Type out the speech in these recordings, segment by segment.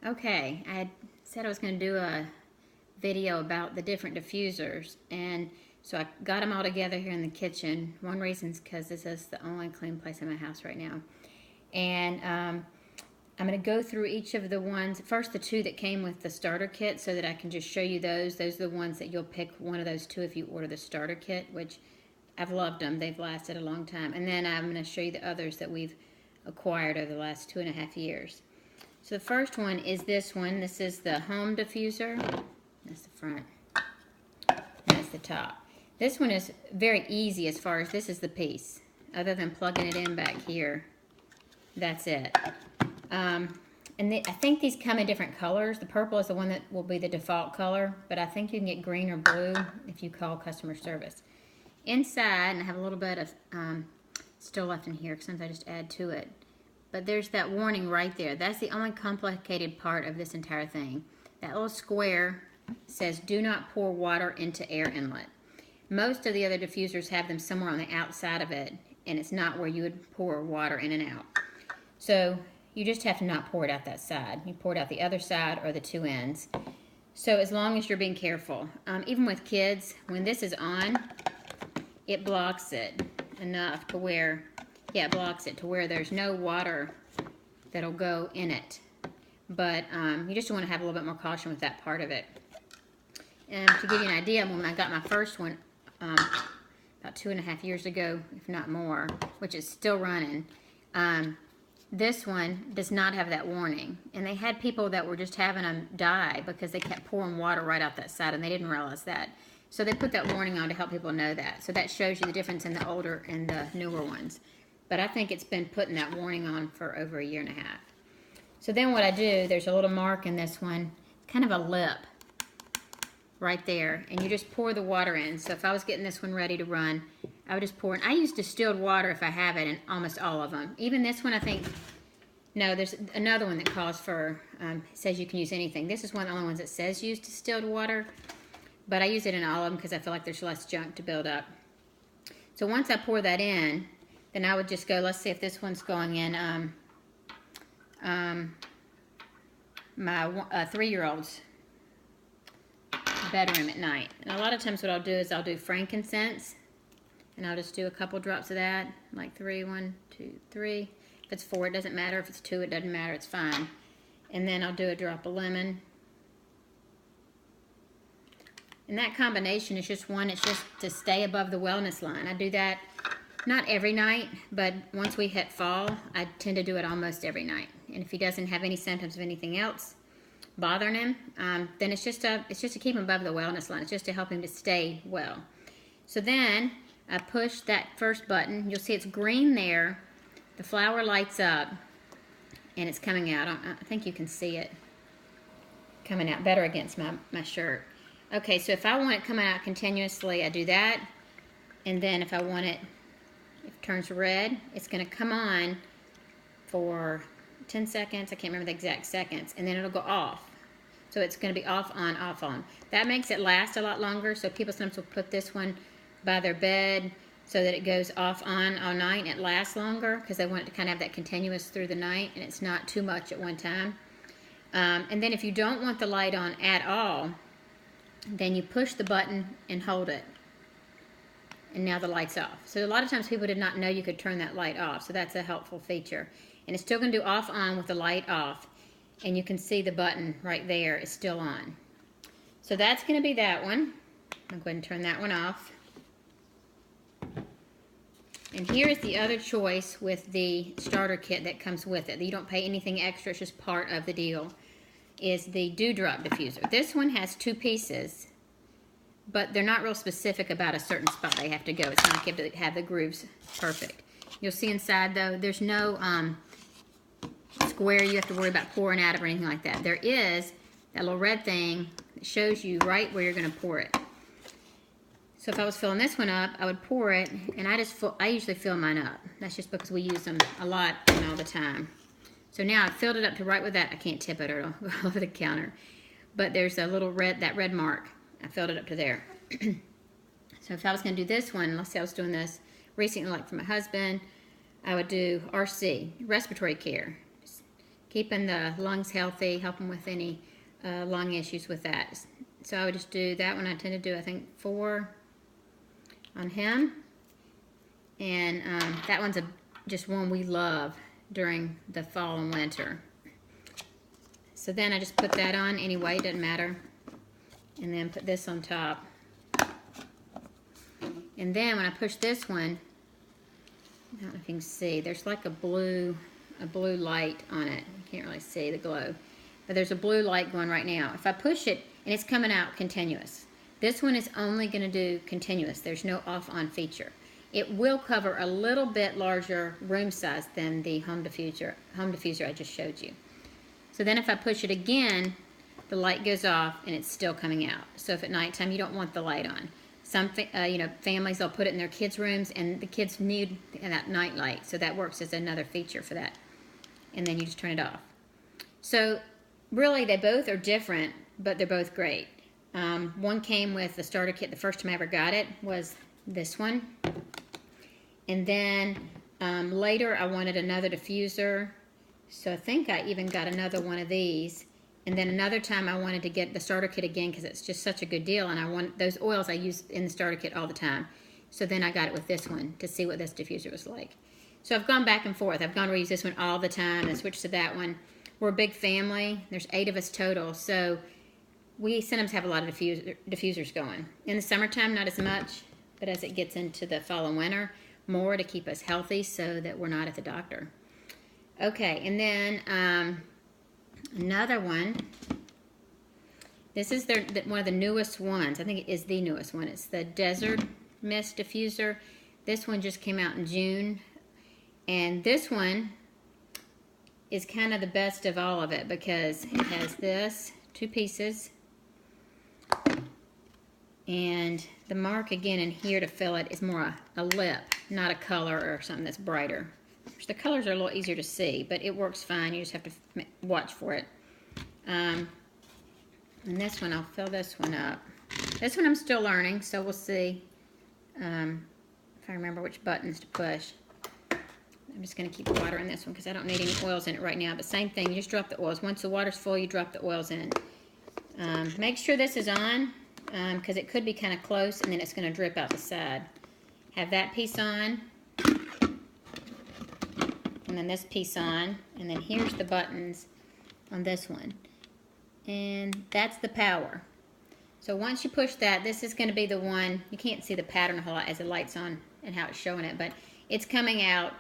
Okay, I had said I was going to do a video about the different diffusers, and so I got them all together here in the kitchen. One reason is because this is the only clean place in my house right now. And I'm going to go through each of the ones, first the two that came with the starter kit, so that I can just show you those. Those are the ones that you'll pick one of those two if you order the starter kit, which I've loved them. They've lasted a long time. And then I'm going to show you the others that we've acquired over the last 2.5 years. So the first one is this one. This is the home diffuser. That's the front. That's the top. This one is very easy as far as this is the piece. Other than plugging it in back here, that's it. I think these come in different colors. The purple is the one that will be the default color, but I think you can get green or blue if you call customer service. Inside, and I have a little bit of still left in here because sometimes I just add to it. But there's that warning right there. That's the only complicated part of this entire thing. That little square says, do not pour water into air inlet. Most of the other diffusers have them somewhere on the outside of it, and it's not where you would pour water in and out. So you just have to not pour it out that side. You pour it out the other side or the two ends. So as long as you're being careful. Even with kids, when this is on, it blocks it enough to where, yeah, it blocks it to where there's no water that'll go in it. But you just want to have a little bit more caution with that part of it. And to give you an idea, when I got my first one about 2.5 years ago, if not more, which is still running, this one does not have that warning. And they had people that were just having them die because they kept pouring water right out that side, and they didn't realize that. So they put that warning on to help people know that. So that shows you the difference in the older and the newer ones. But I think it's been putting that warning on for over 1.5 years. So then what I do, there's a little mark in this one, kind of a lip right there, and you just pour the water in. So if I was getting this one ready to run, I would just pour in. I use distilled water if I have it in almost all of them. Even this one, I think, no, there's another one that calls for, says you can use anything. This is one of the only ones that says use distilled water, but I use it in all of them because I feel like there's less junk to build up. So once I pour that in, then I would just go, let's see if this one's going in my 3-year-old's bedroom at night. And a lot of times what I'll do is I'll do frankincense, and I'll just do a couple drops of that, like 3, 1, 2, 3. If it's 4, it doesn't matter. If it's 2, it doesn't matter. It's fine. And then I'll do a drop of lemon. And that combination is just one, it's just to stay above the wellness line. I do that not every night, but once we hit fall, I tend to do it almost every night. And if he doesn't have any symptoms of anything else bothering him, then it's just to keep him above the wellness line. It's just to help him to stay well. So then I push that first button. You'll see it's green there. The flower lights up, and it's coming out. I think you can see it coming out better against my shirt. Okay, so if I want it coming out continuously, I do that. And then if I want it, if it turns red, it's going to come on for 10 seconds. I can't remember the exact seconds. And then it'll go off. So it's going to be off, on, off, on. That makes it last a lot longer. So people sometimes will put this one by their bed so that it goes off, on all night. And it lasts longer because they want it to kind of have that continuous through the night. And it's not too much at one time. And then if you don't want the light on at all, then you push the button and hold it. And now the light's off. So a lot of times people did not know you could turn that light off. So that's a helpful feature. And it's still going to do off, on with the light off. And you can see the button right there is still on. So that's going to be that one. I'll go ahead and turn that one off. And here's the other choice with the starter kit that comes with it. You don't pay anything extra. It's just part of the deal. Is the dewdrop diffuser. This one has 2 pieces, but they're not real specific about a certain spot they have to go. It's not like you have to have the grooves perfect. You'll see inside, though, there's no square you have to worry about pouring out of or anything like that. There is that little red thing that shows you right where you're going to pour it. So if I was filling this one up, I would pour it, and I usually fill mine up. That's just because we use them a lot and all the time. So now I've filled it up to right with that. I can't tip it or it'll go all over the counter. But there's a little that red mark. I filled it up to there. So if I was going to do this one, let's say I was doing this recently, like for my husband, I would do RC, respiratory care. Just keeping the lungs healthy, helping with any lung issues with that. So I would just do that one. I tend to do, I think, 4 on him. And that one's just one we love during the fall and winter. So then I just put that on anyway, it doesn't matter. And then put this on top. And then when I push this one, I don't know if you can see, there's like a blue light on it. You can't really see the glow. But there's a blue light going right now. If I push it, and it's coming out continuous. This one is only going to do continuous. There's no off-on feature. It will cover a little bit larger room size than the home diffuser I just showed you. So then if I push it again, the light goes off and it's still coming out. So if at nighttime you don't want the light on. Some families, they'll put it in their kids' rooms, and the kids need that night light. So that works as another feature for that. And then you just turn it off. So really, they both are different, but they're both great. One came with the starter kit. The first time I ever got it was this one. And then later I wanted another diffuser. So I think I even got another one of these. And then another time I wanted to get the starter kit again because it's just such a good deal. And I want those oils I use in the starter kit all the time. So then I got it with this one to see what this diffuser was like. So I've gone back and forth. I've gone to use this one all the time and switched to that one. We're a big family. There's 8 of us total. So we sometimes have a lot of diffusers going. In the summertime, not as much. But as it gets into the fall and winter, more to keep us healthy so that we're not at the doctor. Okay, and then another one. This is one of the newest ones. I think it is the newest one. It's the Desert Mist Diffuser. This one just came out in June. And this one is kind of the best of all of it because it has this, 2 pieces. And the mark again in here to fill it is more a lip, not a color or something that's brighter. The colors are a little easier to see, but it works fine. You just have to watch for it. And this one, I'll fill this one up. This one I'm still learning, so we'll see if I remember which buttons to push. I'm just going to keep the water in this one because I don't need any oils in it right now. But same thing, you just drop the oils. Once the water's full, you drop the oils in. Make sure this is on because it could be kind of close and then it's going to drip out the side. Have that piece on. And then this piece on. And then here's the buttons on this one. And that's the power. So once you push that, this is going to be the one. You can't see the pattern a whole lot as the light's on and how it's showing it. But it's coming out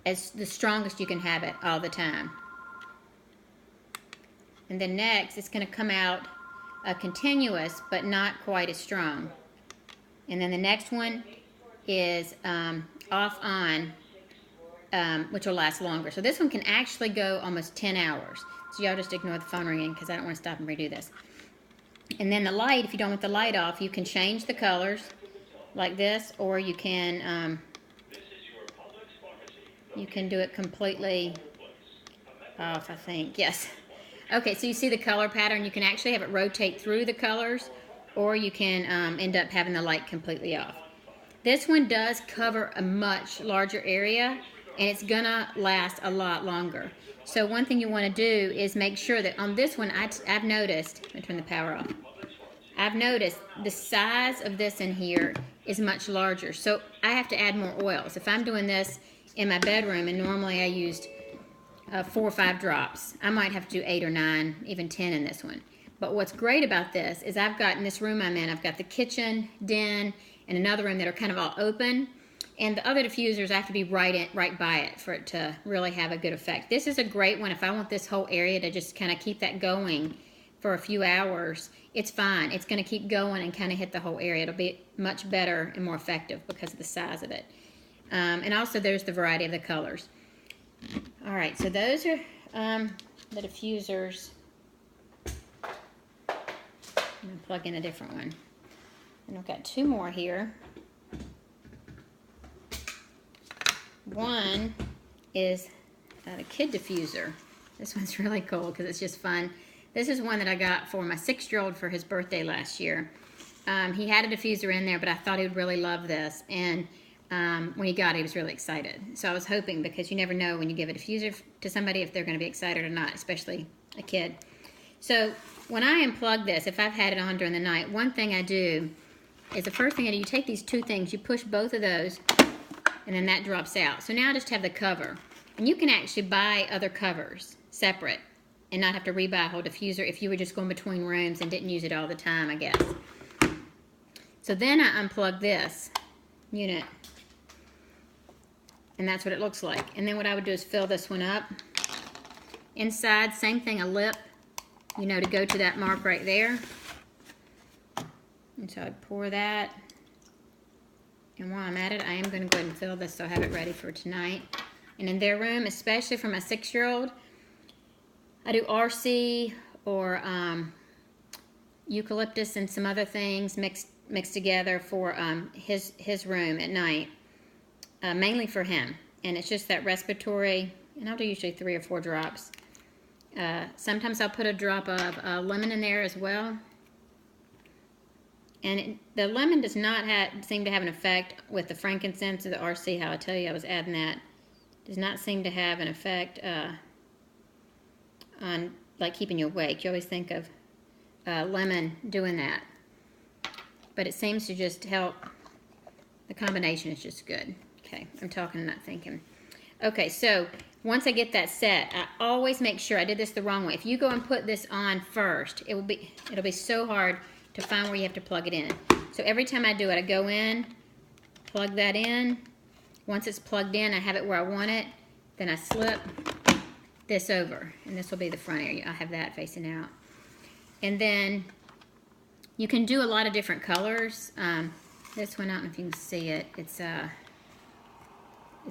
as the strongest you can have it all the time. And then next, it's going to come out continuous, but not quite as strong. And then the next one is off-on, which will last longer. So this one can actually go almost 10 hours. So y'all just ignore the phone ringing because I don't want to stop and redo this. And then the light, if you don't want the light off, you can change the colors like this, or you can do it completely off, I think. Yes. Okay, so you see the color pattern. You can actually have it rotate through the colors, or you can end up having the light completely off. This one does cover a much larger area, and it's gonna last a lot longer. So one thing you want to do is make sure that on this one, I've noticed, let me turn the power off. I've noticed the size of this in here is much larger. So I have to add more oils. If I'm doing this in my bedroom, and normally I used 4 or 5 drops, I might have to do 8 or 9, even 10 in this one. But what's great about this is I've got, in this room I'm in, I've got the kitchen, den, and another room that are kind of all open. And the other diffusers, I have to be right by it for it to really have a good effect. This is a great one if I want this whole area to just kind of keep that going for a few hours. It's fine. It's going to keep going and kind of hit the whole area. It'll be much better and more effective because of the size of it. And also there's the variety of the colors. All right, so those are the diffusers. I'm going to plug in a different one. And I've got 2 more here. One is the kid diffuser. This one's really cool because it's just fun. This is one that I got for my 6-year-old for his birthday last year. He had a diffuser in there, but I thought he would really love this. And when he got it, he was really excited. So I was hoping, because you never know when you give a diffuser to somebody if they're going to be excited or not, especially a kid. So when I unplug this, if I've had it on during the night, one thing I do is the first thing I do, you take these two things, you push both of those, and then that drops out. So now I just have the cover. And you can actually buy other covers separate and not have to rebuy a whole diffuser if you were just going between rooms and didn't use it all the time, I guess. So then I unplug this unit, and that's what it looks like. And then what I would do is fill this one up. Inside, same thing, a lip, you know, to go to that mark right there. And so I'd pour that. And while I'm at it, I am going to go ahead and fill this so I have it ready for tonight. And in their room, especially for my 6-year-old, I do RC or eucalyptus and some other things mixed together for his room at night, mainly for him. And it's just that respiratory, and I'll do usually 3 or 4 drops. Sometimes I'll put a drop of lemon in there as well. And the lemon does not seem to have an effect with the frankincense or the RC, how I tell you I was adding that. Does not seem to have an effect on like keeping you awake. You always think of lemon doing that. But it seems to just help. The combination is just good. Okay, I'm talking and not thinking. Okay, so once I get that set, I always make sure, I did this the wrong way. If you go and put this on first, it'll be so hard to find where you have to plug it in. So every time I do it, I go in, plug that in. Once it's plugged in, I have it where I want it. Then I slip this over, and this will be the front area. I have that facing out. And then you can do a lot of different colors. This one, I don't know if you can see it. It's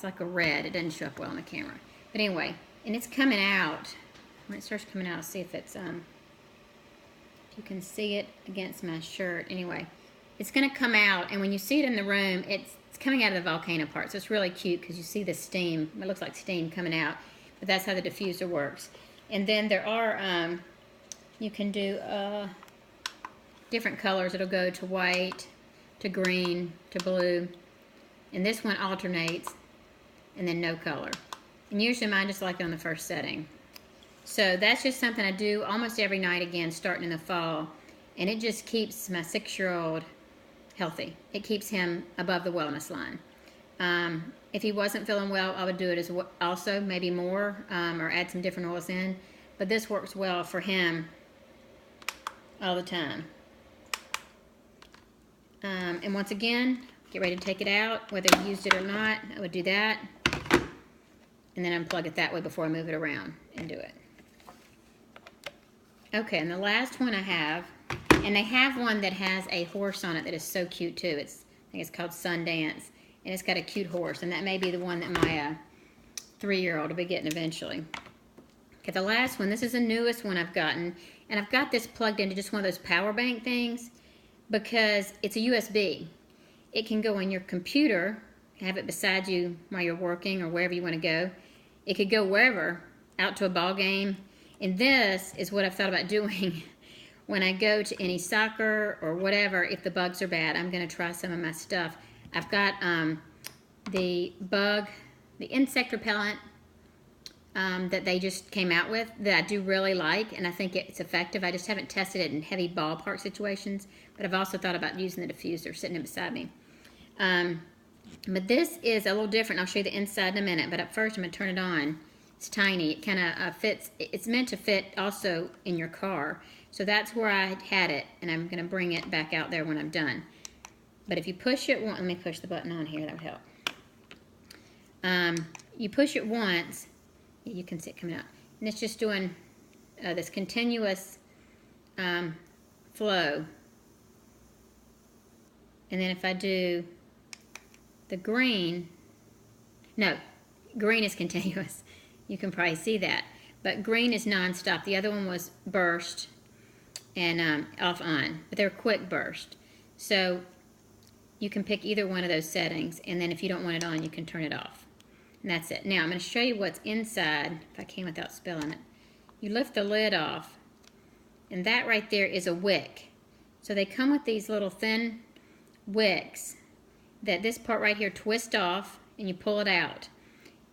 like a red. It doesn't show up well on the camera. But anyway, and it's coming out. When it starts coming out, I'll see if it's if you can see it against my shirt. Anyway, it's going to come out, and when you see it in the room, it's coming out of the volcano part. So it's really cute because you see the steam. It looks like steam coming out, but that's how the diffuser works. And then there are, you can do different colors. It'll go to white, to green, to blue. And this one alternates, and then no color. And usually mine just like it on the first setting. So that's just something I do almost every night again, starting in the fall. And it just keeps my 6-year-old healthy. It keeps him above the wellness line. If he wasn't feeling well, I would do it as well, also, maybe more, or add some different oils in. But this works well for him all the time. And once again, get ready to take it out, whether you used it or not. I would do that. And then unplug it that way before I move it around and do it. Okay, and the last one I have, and they have one that has a horse on it that is so cute too. I think it's called Sundance, and it's got a cute horse, and that may be the one that my 3-year-old will be getting eventually. Okay, the last one, this is the newest one I've gotten, and I've got this plugged into just one of those power bank things because it's a USB. It can go in your computer, have it beside you while you're working or wherever you want to go. It could go wherever, out to a ball game. And this is what I've thought about doing when I go to any soccer or whatever. If the bugs are bad, I'm going to try some of my stuff. I've got the insect repellent that they just came out with that I do really like, and I think it's effective. I just haven't tested it in heavy ballpark situations, but I've also thought about using the diffuser sitting it beside me. But this is a little different. I'll show you the inside in a minute, but at first I'm going to turn it on. It's tiny. It kind of fits. It's meant to fit also in your car. So that's where I had it, and I'm going to bring it back out there when I'm done. But if you push it once, let me push the button on here. That would help. You push it once, you can see it coming out. And it's just doing this continuous flow. And then if I do the green, no, green is continuous. You can probably see that. But green is non-stop. The other one was burst and off-on. But they're quick burst. So you can pick either one of those settings. And then if you don't want it on, you can turn it off. And that's it. Now I'm going to show you what's inside, if I can without spilling it. You lift the lid off. And that right there is a wick. So they come with these little thin wicks. that this part right here twists off and you pull it out.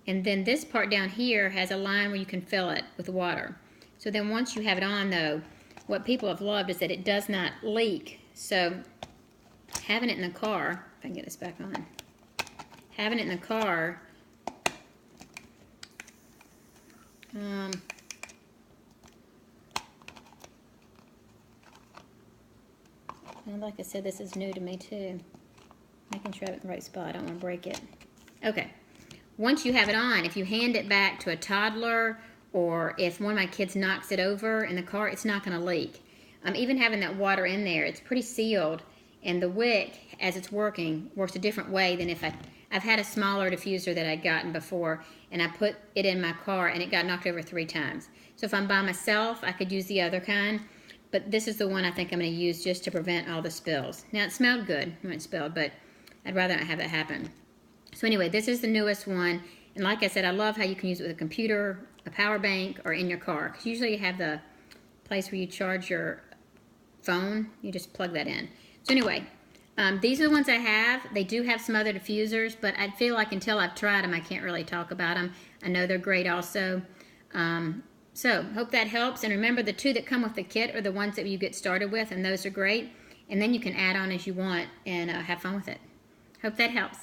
And then this part down here has a line where you can fill it with water. So then once you have it on though, what people have loved is that it does not leak. So having it in the car, if I can get this back on, having it in the car, and like I said, this is new to me too. Making sure I have it in the right spot. I don't want to break it. Okay. Once you have it on, if you hand it back to a toddler or if one of my kids knocks it over in the car, it's not going to leak. Even having that water in there, it's pretty sealed, and the wick, as it's working, works a different way than if I've had a smaller diffuser that I'd gotten before, and I put it in my car, and it got knocked over 3 times. So if I'm by myself, I could use the other kind, but this is the one I think I'm going to use just to prevent all the spills. Now, it smelled good when it spilled, but I'd rather not have that happen. So anyway, this is the newest one, and like I said, I love how you can use it with a computer, a power bank, or in your car, because usually you have the place where you charge your phone. You just plug that in. So anyway, these are the ones I have. They do have some other diffusers, but I feel like until I've tried them, I can't really talk about them. I know they're great also. So hope that helps. And remember, the 2 that come with the kit are the ones that you get started with, and those are great. And then you can add on as you want and have fun with it. Hope that helps.